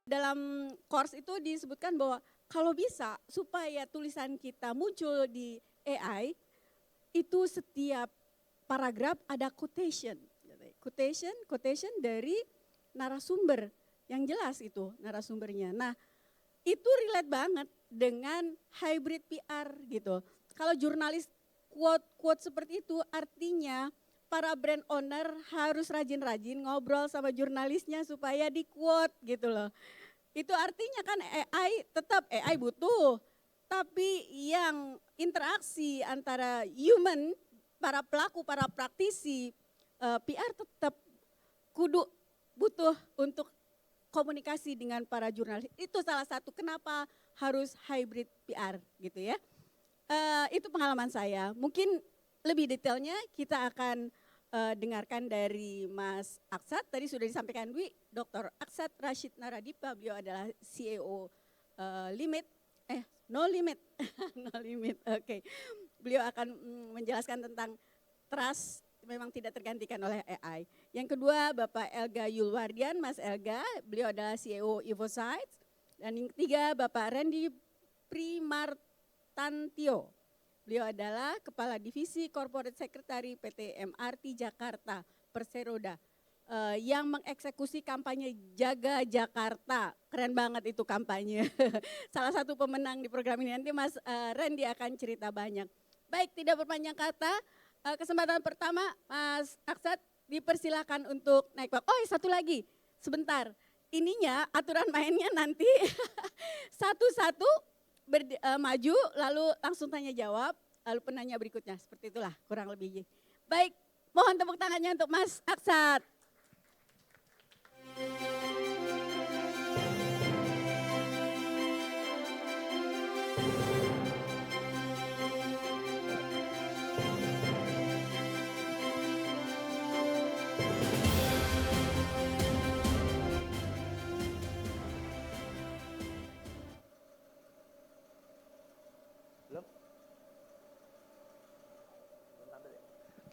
Dalam course itu disebutkan bahwa kalau bisa supaya tulisan kita muncul di AI, itu setiap paragraf ada quotation. Quotation dari narasumber yang jelas itu narasumbernya. Nah, itu relate banget dengan hybrid PR gitu. Kalau jurnalis quote seperti itu artinya para brand owner harus rajin-rajin ngobrol sama jurnalisnya supaya di quote gitu loh. Itu artinya kan tetap AI butuh, tapi yang interaksi antara human, para pelaku, para praktisi, PR tetap kudu butuh untuk komunikasi dengan para jurnalis. Itu salah satu kenapa harus hybrid PR gitu ya. Itu pengalaman saya. Mungkin lebih detailnya kita akan dengarkan dari Mas Aksat. Tadi sudah disampaikan Dr. Aksat Rashid Naradipa, beliau adalah CEO No Limit, No Limit. Oke. Beliau akan menjelaskan tentang trust memang tidak tergantikan oleh AI. Yang kedua Bapak Elga Yulwardian, Mas Elga, beliau adalah CEO Evosites. Dan yang ketiga Bapak Randy Primartantio, beliau adalah Kepala Divisi Corporate Secretary PT MRT Jakarta Perseroda yang mengeksekusi kampanye Jaga Jakarta. Keren banget itu kampanye. Salah satu pemenang di program ini, nanti Mas Randy akan cerita banyak. Baik, tidak berpanjang kata, kesempatan pertama Mas Aksat dipersilakan untuk naik panggung. Oh, satu lagi, sebentar. Ininya aturan mainnya nanti satu-satu maju lalu langsung tanya jawab, lalu penanya berikutnya. Seperti itulah kurang lebih. Baik, mohon tepuk tangannya untuk Mas Aksat.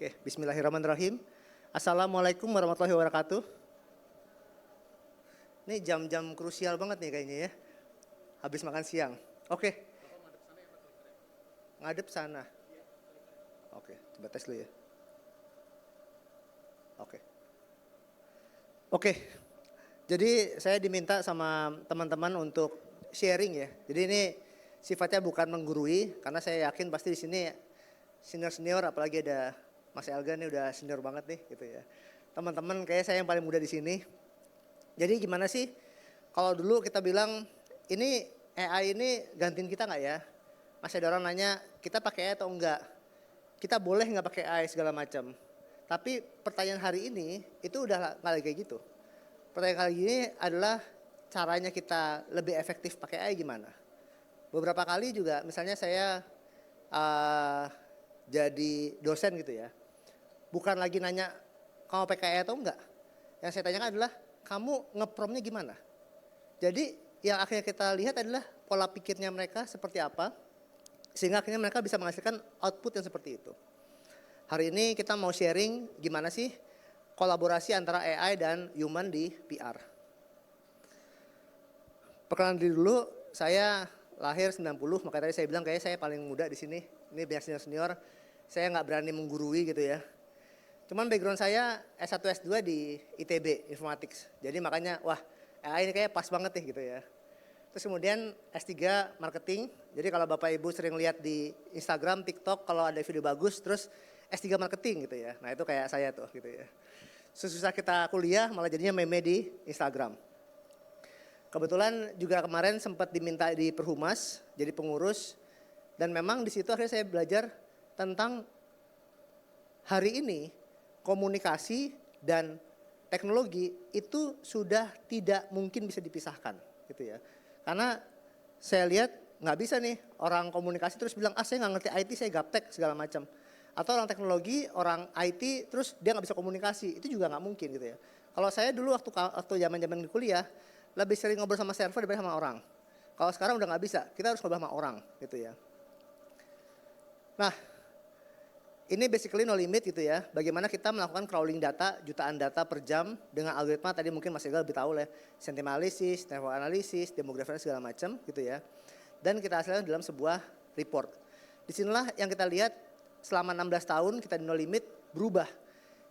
Oke, bismillahirrahmanirrahim. Assalamualaikum warahmatullahi wabarakatuh. Ini jam-jam krusial banget nih kayaknya ya. Habis makan siang. Oke. Ngadep sana. Oke, coba tes dulu ya. Oke. Jadi saya diminta sama teman-teman untuk sharing ya. Jadi ini sifatnya bukan menggurui karena saya yakin pasti di sini senior-senior, apalagi ada Mas Elga nih udah senior banget nih gitu ya. Teman-teman kayak saya yang paling muda di sini. Jadi gimana sih kalau dulu kita bilang ini AI ini gantiin kita nggak ya? Masih ada orang nanya kita pakai AI atau enggak? Kita boleh nggak pakai AI segala macam. Tapi pertanyaan hari ini itu udah nggak lagi kayak gitu. Pertanyaan kali ini adalah caranya kita lebih efektif pakai AI gimana? Beberapa kali juga misalnya saya jadi dosen gitu ya. Bukan lagi nanya kamu pakai AI atau enggak. Yang saya tanyakan adalah kamu ngepromnya gimana. Jadi yang akhirnya kita lihat adalah pola pikirnya mereka seperti apa. Sehingga akhirnya mereka bisa menghasilkan output yang seperti itu. Hari ini kita mau sharing gimana sih kolaborasi antara AI dan human di PR. Perkenalan diri dulu, saya lahir 90, makanya tadi saya bilang kayak saya paling muda di sini. Ini banyak senior-senior, saya nggak berani menggurui gitu ya. Cuman background saya S1 S2 di ITB Informatics. Jadi makanya wah AI ini kayak pas banget nih gitu ya. Terus kemudian S3 Marketing. Jadi kalau Bapak Ibu sering lihat di Instagram, TikTok kalau ada video bagus terus S3 Marketing gitu ya. Nah itu kayak saya tuh gitu ya. Susah kita kuliah malah jadinya meme di Instagram. Kebetulan juga kemarin sempat diminta di Perhumas jadi pengurus. Dan memang di situ akhirnya saya belajar tentang hari ini komunikasi dan teknologi itu sudah tidak mungkin bisa dipisahkan gitu ya. Karena saya lihat nggak bisa nih orang komunikasi terus bilang saya nggak ngerti IT, saya gaptek segala macam. Atau orang teknologi, orang IT terus dia nggak bisa komunikasi, itu juga nggak mungkin gitu ya. Kalau saya dulu waktu zaman-zaman di kuliah lebih sering ngobrol sama server daripada sama orang. Kalau sekarang udah nggak bisa, kita harus ngobrol sama orang gitu ya. Nah Ini basically no limit gitu ya. Bagaimana kita melakukan crawling data, jutaan data per jam dengan algoritma tadi mungkin Mas Ega lebih tahu lah. Sentiment analysis, network analysis, demographic segala macam gitu ya. Dan kita hasilkan dalam sebuah report. Disinilah yang kita lihat selama 16 tahun kita di no limit berubah.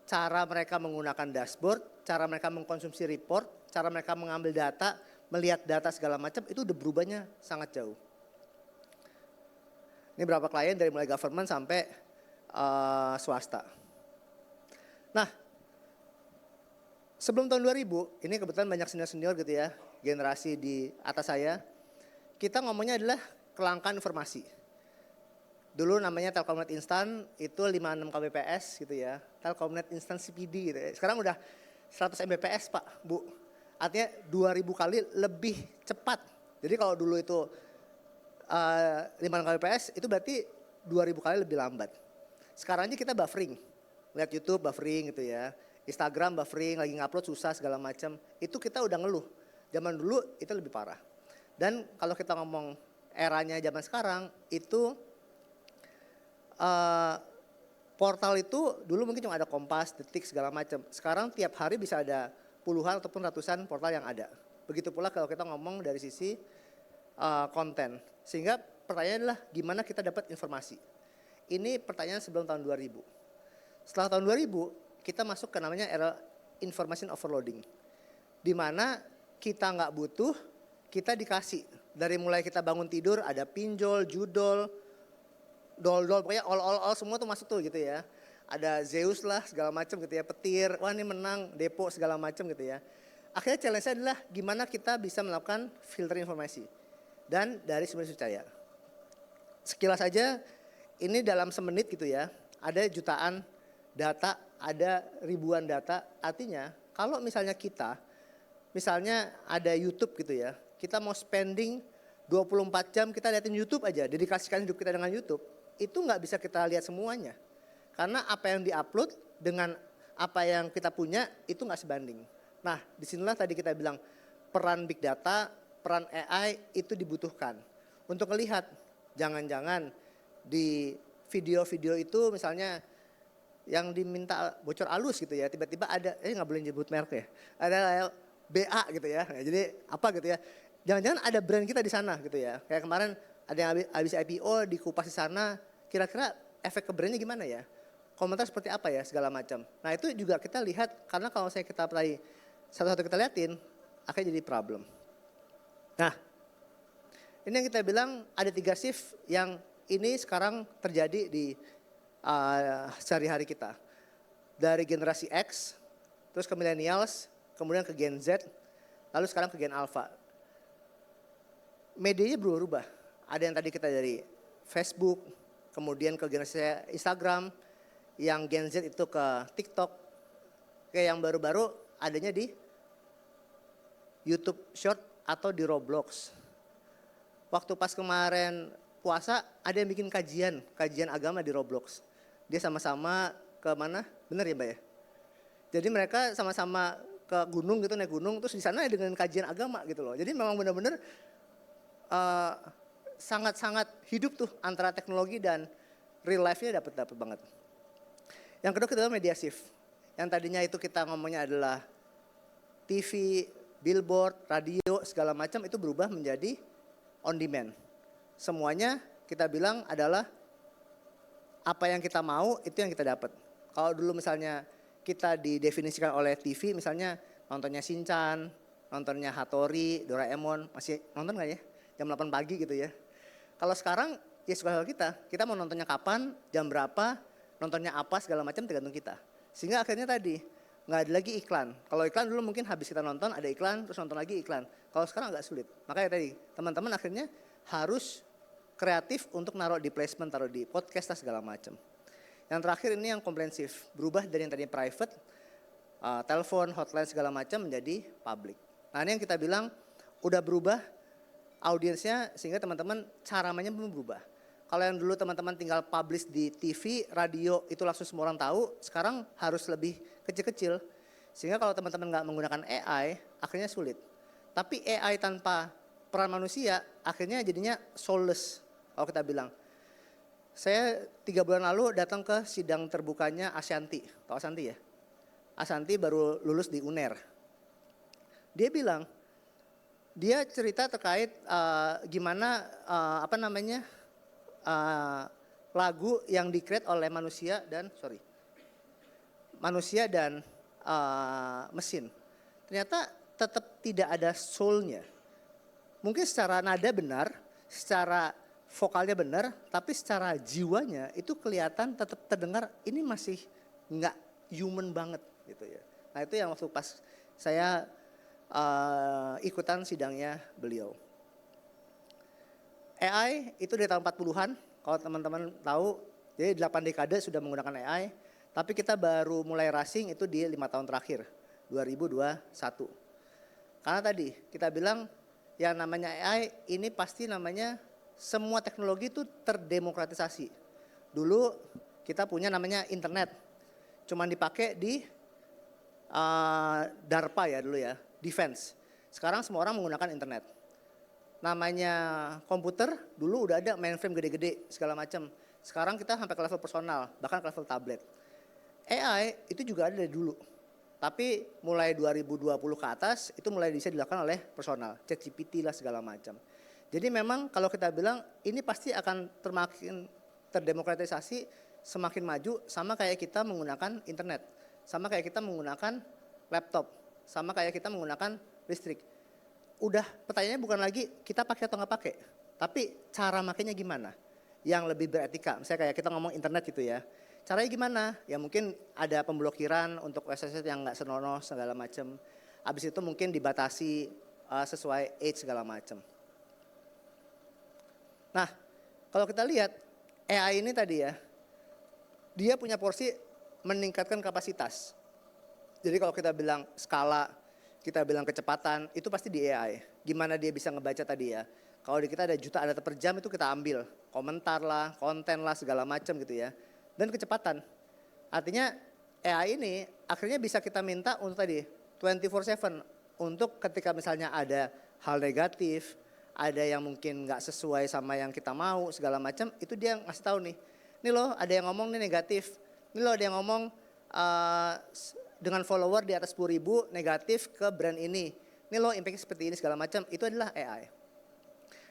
Cara mereka menggunakan dashboard, cara mereka mengkonsumsi report, cara mereka mengambil data, melihat data segala macam itu udah berubahnya sangat jauh. Ini berapa klien dari mulai government sampai swasta. Nah, sebelum tahun 2000, ini kebetulan banyak senior-senior gitu ya, generasi di atas saya, kita ngomongnya adalah kelangkaan informasi. Dulu namanya Telkomnet Instan, itu 56 kbps gitu ya, Telkomnet Instan CPD gitu ya. Sekarang udah 100 mbps Pak, Bu. Artinya 2000 kali lebih cepat. Jadi kalau dulu itu 56 kbps, itu berarti 2000 kali lebih lambat. Sekarang aja kita buffering, lihat YouTube buffering gitu ya, Instagram buffering, lagi ngupload susah segala macam. Itu kita udah ngeluh. Zaman dulu itu lebih parah. Dan kalau kita ngomong eranya zaman sekarang itu portal itu dulu mungkin cuma ada Kompas, Detik segala macam. Sekarang tiap hari bisa ada puluhan ataupun ratusan portal yang ada. Begitu pula kalau kita ngomong dari sisi konten. Sehingga pertanyaannya adalah gimana kita dapat informasi. Ini pertanyaan sebelum tahun 2000. Setelah tahun 2000, kita masuk ke namanya era information overloading. Di mana kita nggak butuh, kita dikasih. Dari mulai kita bangun tidur, ada pinjol, judol, dol-dol, pokoknya all semua tuh masuk tuh gitu ya. Ada Zeus lah segala macam gitu ya, petir, wah ini menang, depo segala macam gitu ya. Akhirnya challenge-nya adalah gimana kita bisa melakukan filter informasi. Dan dari sumber percaya. Sekilas saja, ini dalam semenit gitu ya, ada jutaan data, ada ribuan data. Artinya kalau misalnya kita, misalnya ada YouTube gitu ya, kita mau spending 24 jam kita liatin YouTube aja, dedikasikan hidup kita dengan YouTube, itu nggak bisa kita lihat semuanya. Karena apa yang diupload dengan apa yang kita punya itu nggak sebanding. Nah disinilah tadi kita bilang peran big data, peran AI itu dibutuhkan. Untuk melihat jangan-jangan di video-video itu misalnya yang diminta bocor halus gitu ya, tiba-tiba ada, nggak boleh nyebut merek ya, ada BA gitu ya, jadi apa gitu ya, jangan-jangan ada brand kita di sana gitu ya, kayak kemarin ada yang habis IPO di Kupas di sana, kira-kira efek ke brandnya gimana ya, komentar seperti apa ya segala macam. Nah itu juga kita lihat, karena kalau saya kita tadi satu-satu kita liatin, akhirnya jadi problem. Nah ini yang kita bilang ada 3 shift yang ini sekarang terjadi di sehari-hari kita. Dari generasi X, terus ke millennials, kemudian ke Gen Z, lalu sekarang ke Gen Alpha. Medianya berubah. Ada yang tadi kita dari Facebook, kemudian ke generasi Instagram, yang Gen Z itu ke TikTok, kayak yang baru-baru adanya di YouTube Short atau di Roblox. Waktu pas kemarin puasa ada yang bikin kajian agama di Roblox. Dia sama-sama ke mana? Bener ya Mbak ya? Jadi mereka sama-sama ke gunung gitu, naik gunung, terus di sana dengan kajian agama gitu loh. Jadi memang benar-benar sangat-sangat hidup tuh antara teknologi dan real life-nya dapat banget. Yang kedua kita media shift. Yang tadinya itu kita ngomongnya adalah TV, billboard, radio, segala macam itu berubah menjadi on demand. Semuanya kita bilang adalah apa yang kita mau itu yang kita dapat. Kalau dulu misalnya kita didefinisikan oleh TV misalnya nontonnya Shinchan, nontonnya Hattori, Doraemon, masih nonton gak ya? Jam 8 pagi gitu ya. Kalau sekarang ya suka kita mau nontonnya kapan, jam berapa, nontonnya apa segala macam tergantung kita. Sehingga akhirnya tadi nggak ada lagi iklan. Kalau iklan dulu mungkin habis kita nonton ada iklan terus nonton lagi iklan. Kalau sekarang agak sulit. Makanya tadi teman-teman akhirnya harus kreatif untuk naruh di placement, taruh di podcast segala macam. Yang terakhir ini yang komprehensif, berubah dari yang tadinya private, telepon, hotline segala macam menjadi public. Nah ini yang kita bilang udah berubah audiensnya sehingga teman-teman cara mainnya belum berubah. Kalau yang dulu teman-teman tinggal publish di TV, radio itu langsung semua orang tahu, sekarang harus lebih kecil-kecil. Sehingga kalau teman-teman nggak menggunakan AI, akhirnya sulit. Tapi AI tanpa peran manusia, akhirnya jadinya soulless. Kalau kita bilang, Saya 3 bulan lalu datang ke sidang terbukanya Ashanti. Tahu Ashanti ya? Ashanti baru lulus di UNER. Dia bilang, dia cerita terkait gimana lagu yang di-create oleh manusia dan mesin. Ternyata tetap tidak ada soul-nya. Mungkin secara nada benar, secara vokalnya benar, tapi secara jiwanya itu kelihatan tetap terdengar ini masih nggak human banget gitu ya. Nah itu yang waktu pas saya ikutan sidangnya beliau. AI itu dari tahun 40-an, kalau teman-teman tahu, jadi 8 dekade sudah menggunakan AI, tapi kita baru mulai racing itu di 5 tahun terakhir, 2021. Karena tadi kita bilang yang namanya AI ini pasti namanya semua teknologi itu terdemokratisasi. Dulu kita punya namanya internet, cuman dipakai di DARPA ya dulu ya, defense. Sekarang semua orang menggunakan internet. Namanya komputer, dulu udah ada mainframe gede-gede segala macam. Sekarang kita sampai ke level personal, bahkan ke level tablet. AI itu juga ada dari dulu. Tapi mulai 2020 ke atas itu mulai bisa dilakukan oleh personal, ChatGPT lah segala macam. Jadi memang kalau kita bilang ini pasti akan semakin terdemokratisasi, semakin maju sama kayak kita menggunakan internet, sama kayak kita menggunakan laptop, sama kayak kita menggunakan listrik. Udah pertanyaannya bukan lagi kita pakai atau nggak pakai, tapi cara makainya gimana, yang lebih beretika. Misalnya kayak kita ngomong internet gitu ya, caranya gimana? Ya mungkin ada pemblokiran untuk website yang nggak senonoh segala macam. Habis itu mungkin dibatasi sesuai age segala macam. Nah, kalau kita lihat AI ini tadi ya, dia punya porsi meningkatkan kapasitas. Jadi kalau kita bilang skala, kita bilang kecepatan, itu pasti di AI. Gimana dia bisa ngebaca tadi ya. Kalau di kita ada jutaan data per jam itu kita ambil. Komentar lah, konten lah, segala macam gitu ya. Dan kecepatan. Artinya AI ini akhirnya bisa kita minta untuk tadi 24/7. Untuk ketika misalnya ada hal negatif, ada yang mungkin nggak sesuai sama yang kita mau, segala macam, itu dia ngasih tahu nih. Ini loh ada yang ngomong nih negatif. Ini loh ada yang ngomong dengan follower di atas 10.000 negatif ke brand ini. Ini loh impact seperti ini segala macam. Itu adalah AI.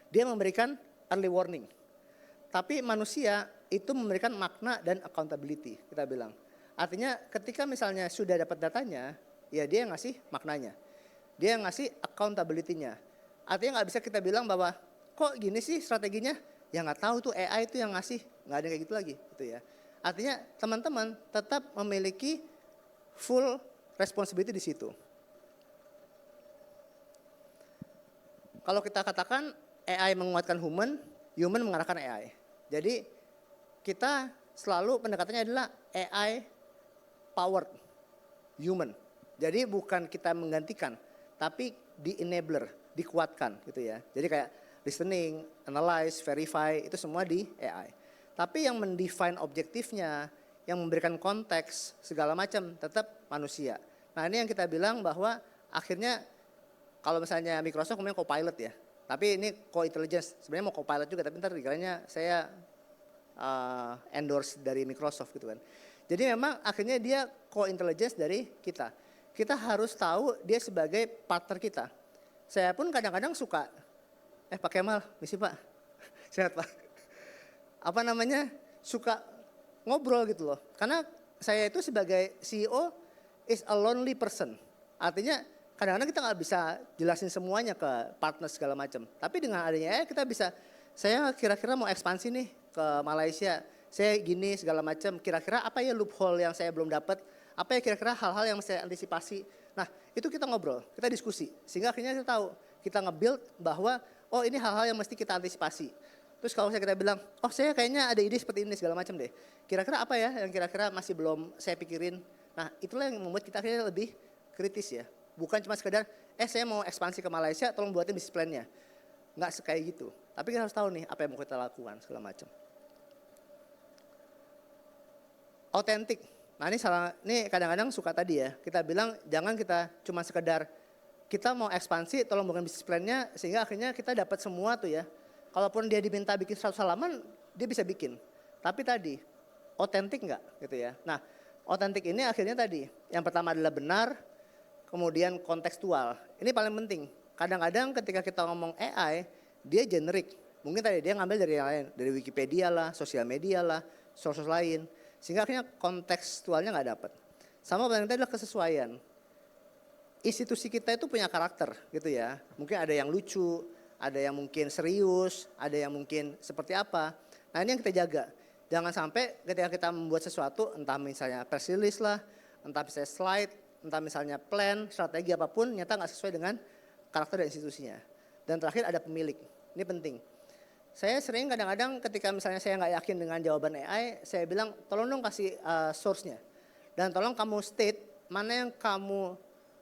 Dia memberikan early warning. Tapi manusia itu memberikan makna dan accountability, kita bilang. Artinya ketika misalnya sudah dapat datanya, ya dia yang ngasih maknanya. Dia yang ngasih accountability-nya. Artinya nggak bisa kita bilang bahwa kok gini sih strateginya? Ya nggak tahu tuh AI itu yang ngasih, nggak ada kayak gitu lagi, gitu ya. Artinya teman-teman tetap memiliki full responsibility di situ. Kalau kita katakan AI menguatkan human, human mengarahkan AI. Jadi kita selalu pendekatannya adalah AI powered human. Jadi bukan kita menggantikan, tapi di enabler, dikuatkan gitu ya. Jadi kayak listening, analyze, verify itu semua di AI. Tapi yang mendefine objektifnya, yang memberikan konteks segala macam tetap manusia. Nah ini yang kita bilang bahwa akhirnya kalau misalnya Microsoft ngomongnya Copilot ya. Tapi ini co-intelligence, sebenarnya mau Copilot juga tapi ntar dikiranya saya endorse dari Microsoft gitu kan. Jadi memang akhirnya dia co-intelligence dari kita. Kita harus tahu dia sebagai partner kita. Saya pun kadang-kadang suka, Pak Kemal, misi Pak, sehat Pak. Suka ngobrol gitu loh. Karena saya itu sebagai CEO is a lonely person. Artinya kadang-kadang kita nggak bisa jelasin semuanya ke partner segala macam. Tapi dengan adanya kita bisa, saya kira-kira mau ekspansi nih ke Malaysia. Saya gini segala macam. Kira-kira apa ya loophole yang saya belum dapat? Apa ya kira-kira hal-hal yang saya antisipasi? Nah itu kita ngobrol, kita diskusi. Sehingga akhirnya kita tahu, kita nge-build bahwa oh ini hal-hal yang mesti kita antisipasi. Terus kalau kita bilang, oh saya kayaknya ada ide seperti ini segala macam deh. Kira-kira apa ya yang kira-kira masih belum saya pikirin. Nah itulah yang membuat kita akhirnya lebih kritis ya. Bukan cuma sekedar, saya mau ekspansi ke Malaysia, tolong buatin bisnis plan-nya. Nggak kayak gitu. Tapi kita harus tahu nih apa yang mau kita lakukan segala macam. Otentik. Nah ini kadang-kadang suka tadi ya. Kita bilang jangan kita cuma sekedar kita mau ekspansi, tolong bukan bisnis plan-nya sehingga akhirnya kita dapat semua tuh ya. Kalaupun dia diminta bikin 100 halaman, dia bisa bikin. Tapi tadi, otentik nggak gitu ya. Nah, otentik ini akhirnya tadi, yang pertama adalah benar, kemudian kontekstual. Ini paling penting. Kadang-kadang ketika kita ngomong AI, dia generik. Mungkin tadi dia ngambil dari yang lain, dari Wikipedia lah, sosial media lah, source lain. Sehingga akhirnya kontekstualnya nggak dapat. Sama paling penting adalah kesesuaian. Institusi kita itu punya karakter gitu ya. Mungkin ada yang lucu, ada yang mungkin serius, ada yang mungkin seperti apa. Nah ini yang kita jaga. Jangan sampai ketika kita membuat sesuatu, entah misalnya press release lah, entah misalnya slide, entah misalnya plan, strategi apapun, nyata nggak sesuai dengan karakter dan institusinya. Dan terakhir ada pemilik, ini penting. Saya sering kadang-kadang ketika misalnya saya nggak yakin dengan jawaban AI, saya bilang tolong dong kasih source-nya. Dan tolong kamu state mana yang kamu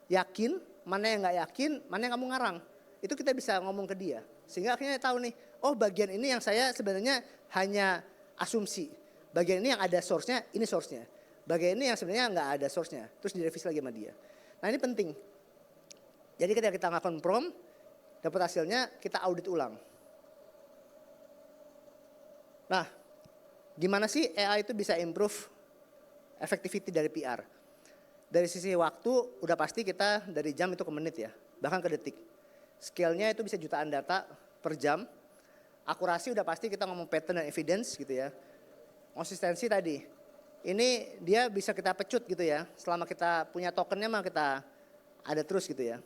yakin, mana yang nggak yakin, mana yang kamu ngarang. Itu kita bisa ngomong ke dia. Sehingga akhirnya tahu nih, oh bagian ini yang saya sebenarnya hanya asumsi. Bagian ini yang ada source-nya, ini source-nya. Bagian ini yang sebenarnya nggak ada source-nya. Terus direvisi lagi sama dia. Nah ini penting. Jadi ketika kita ngelakuin prompt, dapat hasilnya kita audit ulang. Nah, gimana sih AI itu bisa improve effectivity dari PR? Dari sisi waktu, udah pasti kita dari jam itu ke menit ya, bahkan ke detik. Scale-nya itu bisa jutaan data per jam. Akurasi udah pasti kita ngomong pattern dan evidence gitu ya. Konsistensi tadi, ini dia bisa kita pecut gitu ya. Selama kita punya tokennya mah kita ada terus gitu ya.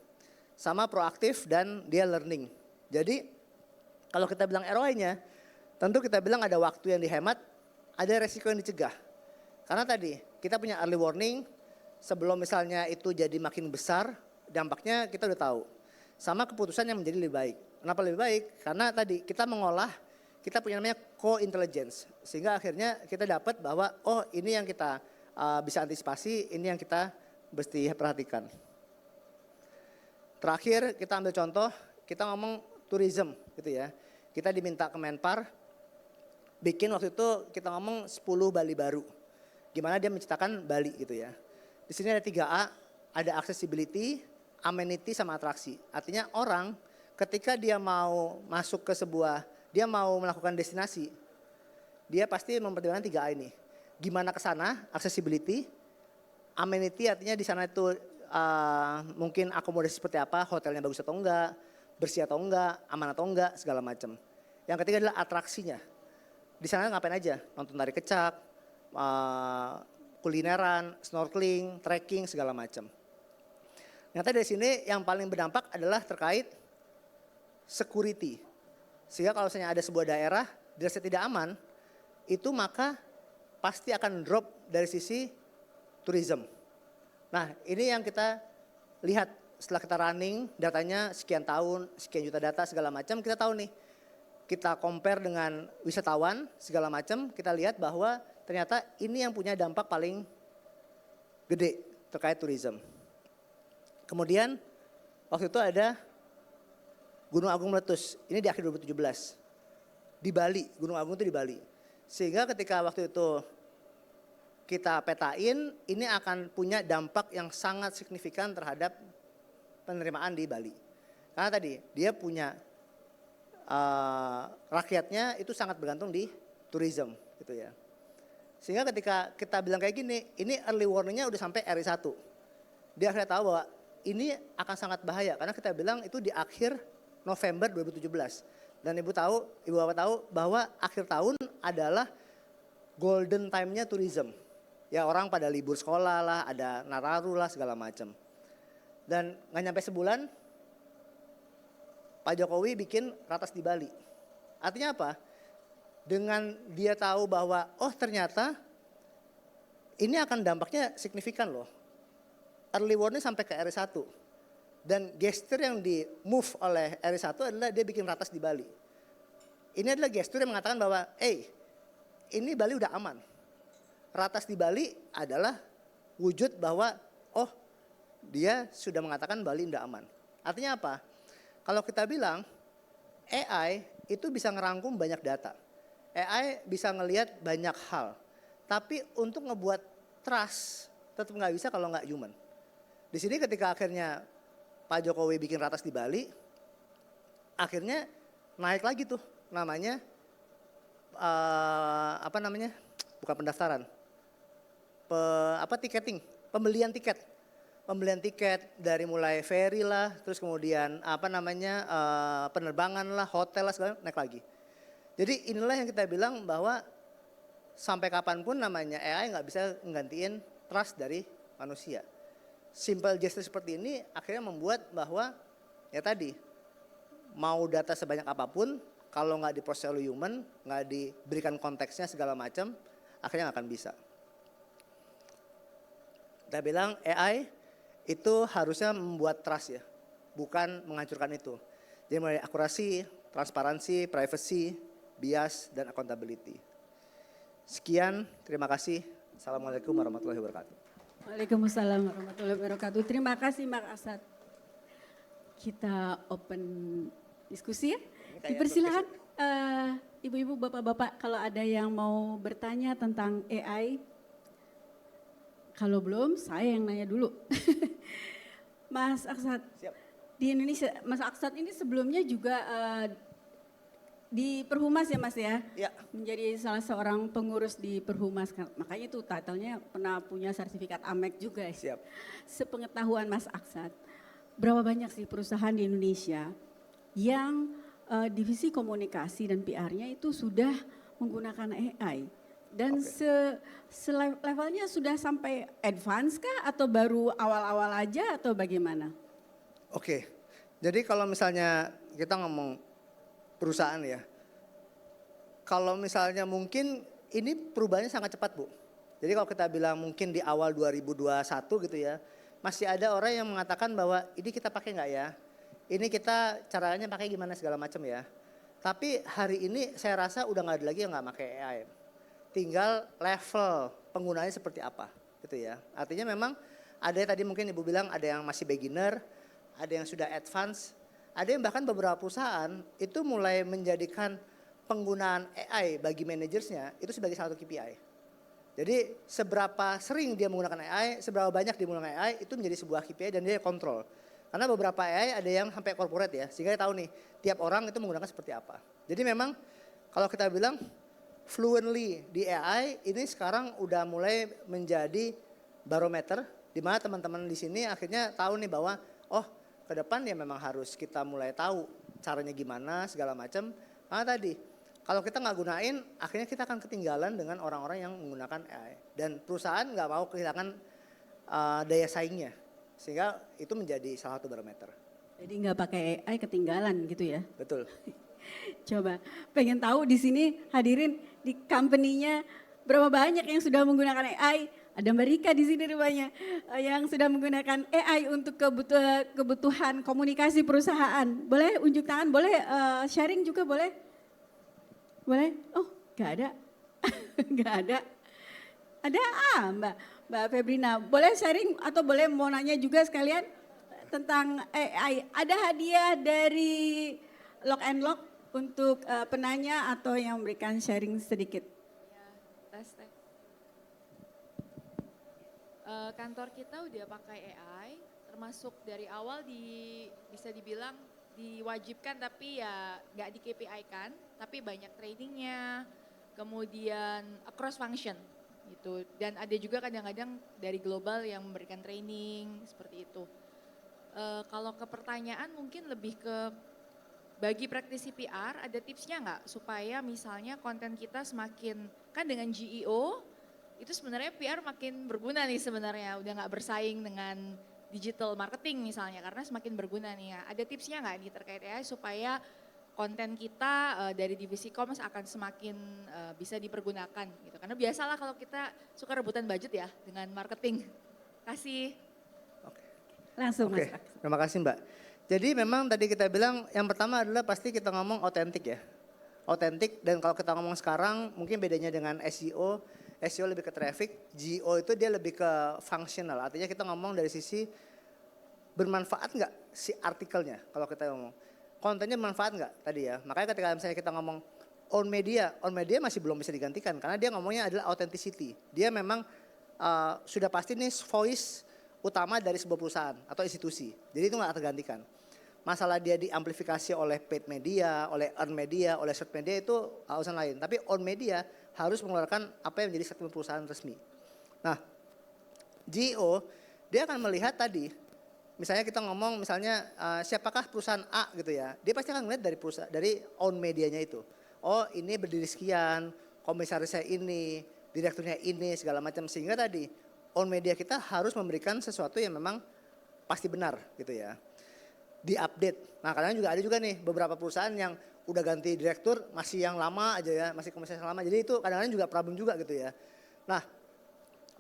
Sama proaktif dan dia learning. Jadi kalau kita bilang ROI-nya, tentu kita bilang ada waktu yang dihemat, ada resiko yang dicegah. Karena tadi kita punya early warning, sebelum misalnya itu jadi makin besar, dampaknya kita udah tahu. Sama keputusan yang menjadi lebih baik. Kenapa lebih baik? Karena tadi kita mengolah, kita punya namanya co-intelligence. Sehingga akhirnya kita dapat bahwa oh ini yang kita bisa antisipasi, ini yang kita mesti perhatikan. Terakhir kita ambil contoh, kita ngomong tourism gitu ya. Kita diminta ke Menpar, bikin waktu itu kita ngomong 10 Bali baru. Gimana dia menciptakan Bali gitu ya. Di sini ada 3A, ada accessibility, amenity sama atraksi. Artinya orang ketika dia mau masuk ke sebuah, dia mau melakukan destinasi, dia pasti mempertimbangkan 3A ini. Gimana ke sana, accessibility, amenity artinya di sana itu mungkin akomodasi seperti apa, hotelnya bagus atau enggak, bersih atau enggak, aman atau enggak, segala macam. Yang ketiga adalah atraksinya. Di sana ngapain aja, nonton tari kecak, kulineran, snorkeling, trekking, segala macam. Ternyata dari sini yang paling berdampak adalah terkait security. Sehingga kalau misalnya ada sebuah daerah dirasa tidak aman, itu maka pasti akan drop dari sisi tourism. Nah ini yang kita lihat setelah kita running datanya sekian tahun, sekian juta data segala macam, kita tahu nih. Kita compare dengan wisatawan segala macam, kita lihat bahwa ternyata ini yang punya dampak paling gede terkait tourism. Kemudian waktu itu ada Gunung Agung meletus, ini di akhir 2017. Di Bali, Gunung Agung itu di Bali. Sehingga ketika waktu itu kita petain, ini akan punya dampak yang sangat signifikan terhadap penerimaan di Bali. Karena tadi dia punya rakyatnya itu sangat bergantung di tourism gitu ya. Sehingga ketika kita bilang kayak gini, ini early warningnya udah sampai RI1. Dia akhirnya tahu bahwa ini akan sangat bahaya karena kita bilang itu di akhir November 2017. Dan ibu bapak tahu bahwa akhir tahun adalah golden time-nya tourism. Ya orang pada libur sekolah lah, ada Nararu lah segala macam. Dan nggak nyampe sebulan, Pak Jokowi bikin ratas di Bali. Artinya apa? Dengan dia tahu bahwa oh ternyata ini akan dampaknya signifikan loh. Early warning sampai ke RI1. Dan gesture yang di move oleh RI1 adalah dia bikin ratas di Bali. Ini adalah gesture yang mengatakan bahwa ini Bali udah aman. Ratas di Bali adalah wujud bahwa oh dia sudah mengatakan Bali udah aman. Artinya apa? Kalau kita bilang AI itu bisa ngerangkum banyak data. AI bisa ngelihat banyak hal. Tapi untuk ngebuat trust tetap nggak bisa kalau nggak human. Di sini ketika akhirnya Pak Jokowi bikin ratas di Bali, akhirnya naik lagi tuh namanya apa namanya? Bukan pendaftaran. Tiketing, pembelian tiket dari mulai ferry lah, terus kemudian penerbangan lah, hotel lah, segala naik lagi. Jadi inilah yang kita bilang bahwa sampai kapanpun namanya AI nggak bisa menggantiin trust dari manusia. Simple gesture seperti ini akhirnya membuat bahwa ya tadi mau data sebanyak apapun kalau nggak diproses oleh human, nggak diberikan konteksnya segala macam, akhirnya nggak akan bisa. Kita bilang AI itu harusnya membuat trust ya, bukan menghancurkan itu. Jadi mulai akurasi, transparansi, privacy, bias, dan accountability. Sekian, terima kasih. Assalamualaikum warahmatullahi wabarakatuh. Waalaikumsalam warahmatullahi wabarakatuh. Terima kasih Mak Asad. Kita open diskusi ya. Dipersilakan ibu-ibu, bapak-bapak kalau ada yang mau bertanya tentang AI. Kalau belum, saya yang nanya dulu. Mas Aksad, Siap. di Indonesia, Mas Aksad ini sebelumnya juga di Perhumas ya Mas ya? Ya. Menjadi salah seorang pengurus di Perhumas. Makanya itu title-nya pernah punya sertifikat AMEC juga. Siap. Sepengetahuan Mas Aksad, berapa banyak sih perusahaan di Indonesia yang divisi komunikasi dan PR-nya itu sudah menggunakan AI? Dan levelnya sudah sampai advance kah atau baru awal-awal aja atau bagaimana? Oke, jadi kalau misalnya kita ngomong perusahaan ya, kalau misalnya mungkin ini perubahannya sangat cepat Bu. Jadi kalau kita bilang mungkin di awal 2021 gitu ya, masih ada orang yang mengatakan bahwa ini kita pakai nggak ya? Ini kita caranya pakai gimana segala macam ya. Tapi hari ini saya rasa udah nggak ada lagi yang nggak pakai AI. Tinggal level penggunaannya seperti apa gitu ya. Artinya memang ada yang tadi mungkin Ibu bilang ada yang masih beginner, ada yang sudah advance, ada yang bahkan beberapa perusahaan itu mulai menjadikan penggunaan AI bagi manajersnya itu sebagai salah satu KPI. Jadi seberapa sering dia menggunakan AI, seberapa banyak dia menggunakan AI itu menjadi sebuah KPI dan dia kontrol. Karena beberapa AI ada yang sampai corporate ya, sehingga dia tahu nih tiap orang itu menggunakan seperti apa. Jadi memang kalau kita bilang fluently di AI ini sekarang udah mulai menjadi barometer di mana teman-teman di sini akhirnya tahu nih bahwa oh ke depan ya memang harus kita mulai tahu caranya gimana segala macam. Karena tadi kalau kita nggak gunain akhirnya kita akan ketinggalan dengan orang-orang yang menggunakan AI dan perusahaan nggak mau kehilangan daya saingnya sehingga itu menjadi salah satu barometer. Jadi nggak pakai AI ketinggalan gitu ya? Betul. Coba pengen tahu di sini hadirin di company-nya berapa banyak yang sudah menggunakan AI? Ada Mbak Rika di sini rupanya yang sudah menggunakan AI untuk kebutuhan komunikasi perusahaan. Boleh unjuk tangan, boleh sharing juga boleh? Boleh? Oh gak ada, gak ada. Ada Mbak Febrina, boleh sharing atau boleh mau nanya juga sekalian tentang AI. Ada hadiah dari Lock and Lock untuk penanya atau yang memberikan sharing sedikit. Ya, tes. Kantor kita udah pakai AI, termasuk dari awal bisa dibilang diwajibkan tapi ya nggak di KPI kan, tapi banyak trainingnya, kemudian across function gitu. Dan ada juga kadang-kadang dari global yang memberikan training seperti itu. Kalau ke pertanyaan mungkin lebih ke bagi praktisi PR ada tipsnya nggak supaya misalnya konten kita semakin kan dengan GEO itu sebenarnya PR makin berguna nih sebenarnya udah nggak bersaing dengan digital marketing misalnya karena semakin berguna nih ya. Ada tipsnya nggak nih terkait AI supaya konten kita dari divisi commerce akan semakin bisa dipergunakan gitu. Karena biasalah kalau kita suka rebutan budget ya dengan marketing. Kasih. Langsung Oke, Mas. terima kasih Mbak. Jadi memang tadi kita bilang yang pertama adalah pasti kita ngomong otentik ya. Otentik dan kalau kita ngomong sekarang mungkin bedanya dengan SEO. SEO lebih ke traffic, GEO itu dia lebih ke functional. Artinya kita ngomong dari sisi bermanfaat nggak si artikelnya kalau kita ngomong. Kontennya bermanfaat nggak tadi ya. Makanya ketika misalnya kita ngomong on media masih belum bisa digantikan. Karena dia ngomongnya adalah authenticity. Dia memang sudah pasti nih voice utama dari sebuah perusahaan atau institusi. Jadi itu nggak tergantikan. Masalah dia diamplifikasi oleh paid media, oleh earned media, oleh search media itu urusan lain. Tapi on media harus mengeluarkan apa yang menjadi statement perusahaan resmi. Nah, GO dia akan melihat tadi, misalnya kita ngomong misalnya siapakah perusahaan A gitu ya, dia pasti akan melihat dari own medianya itu. Oh ini berdiri sekian, komisarisnya ini, direkturnya ini segala macam, sehingga tadi own media kita harus memberikan sesuatu yang memang pasti benar gitu ya. Diupdate. Nah kadang juga ada juga nih beberapa perusahaan yang udah ganti direktur masih yang lama aja ya, masih komisaris yang lama. Jadi itu kadang-kadang juga problem juga gitu ya. Nah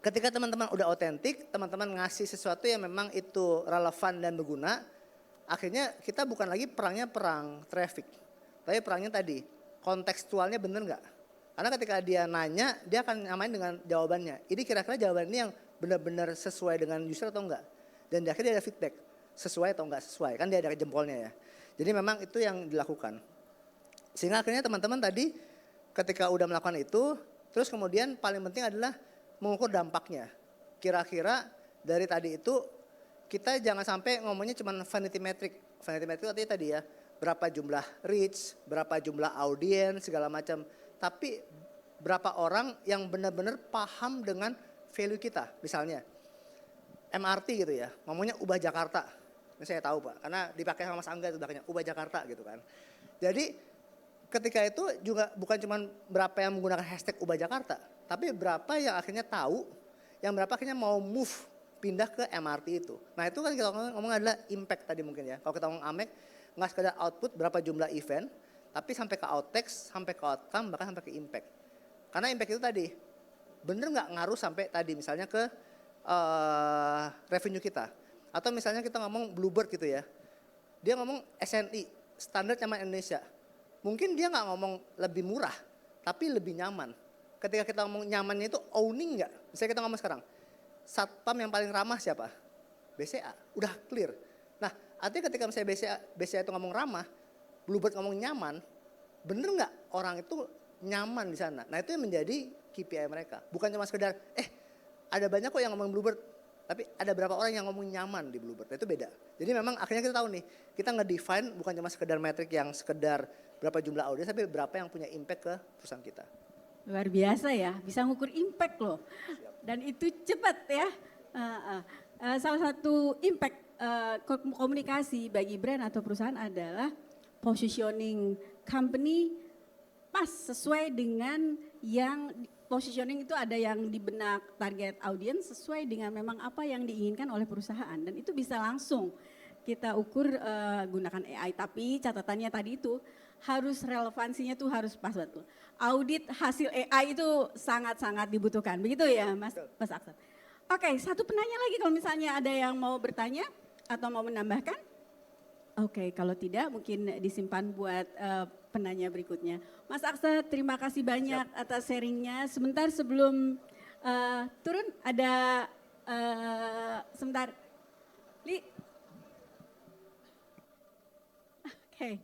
ketika teman-teman udah otentik, teman-teman ngasih sesuatu yang memang itu relevan dan berguna, akhirnya kita bukan lagi perangnya perang traffic. Tapi perangnya tadi, kontekstualnya bener nggak? Karena ketika dia nanya, dia akan nyamain dengan jawabannya. Ini kira-kira jawaban ini yang benar-benar sesuai dengan user atau enggak? Dan di akhirnya dia ada feedback, sesuai atau enggak sesuai. Kan dia ada jempolnya ya. Jadi memang itu yang dilakukan. Sehingga akhirnya teman-teman tadi ketika udah melakukan itu, terus kemudian paling penting adalah mengukur dampaknya. Kira-kira dari tadi itu kita jangan sampai ngomongnya cuma vanity metric. Vanity metric artinya tadi ya, berapa jumlah reach, berapa jumlah audiens segala macam. Tapi berapa orang yang benar-benar paham dengan value kita. Misalnya MRT gitu ya, ngomongnya ubah Jakarta. Ini saya tahu Pak, karena dipakai sama Mas Angga itu belakangnya, ubah Jakarta gitu kan. Jadi ketika itu juga bukan cuma berapa yang menggunakan hashtag ubah Jakarta, tapi berapa yang akhirnya tahu, yang berapa akhirnya mau move pindah ke MRT itu. Nah itu kan kita ngomong adalah impact tadi mungkin ya. Kalau kita ngomong AMEC, nggak sekedar output berapa jumlah event, tapi sampai ke outtext, sampai ke outcome, bahkan sampai ke impact. Karena impact itu tadi, bener nggak ngaruh sampai tadi misalnya ke revenue kita. Atau misalnya kita ngomong Bluebird gitu ya, dia ngomong SNI, Standar Nyaman Indonesia. Mungkin dia nggak ngomong lebih murah, tapi lebih nyaman. Ketika kita ngomong nyamannya itu owning nggak? Misalnya kita ngomong sekarang, satpam yang paling ramah siapa? BCA, udah clear. Nah artinya ketika misalnya BCA itu ngomong ramah, Bluebird ngomong nyaman, bener nggak orang itu nyaman di sana? Nah itu yang menjadi KPI mereka. Bukan cuma sekedar, ada banyak kok yang ngomong Bluebird, tapi ada berapa orang yang ngomong nyaman di Bluebird. Nah, itu beda. Jadi memang akhirnya kita tahu nih, kita nge-define bukan cuma sekedar metrik yang sekedar berapa jumlah audiens, tapi berapa yang punya impact ke perusahaan kita. Luar biasa ya, bisa ngukur impact loh. Dan itu cepat ya. Salah satu impact komunikasi bagi brand atau perusahaan adalah positioning company pas sesuai dengan yang positioning itu ada yang di benak target audience sesuai dengan memang apa yang diinginkan oleh perusahaan dan itu bisa langsung kita ukur gunakan AI. Tapi catatannya tadi itu harus relevansinya tuh harus pas betul. Audit hasil AI itu sangat-sangat dibutuhkan. Begitu ya Mas Aksan. Oke, satu penanya lagi kalau misalnya ada yang mau bertanya atau mau menambahkan. Oke, kalau tidak mungkin disimpan buat penanya berikutnya. Mas Aksa, terima kasih banyak atas sharingnya. Sebentar sebelum turun ada sebentar. Li. Oke.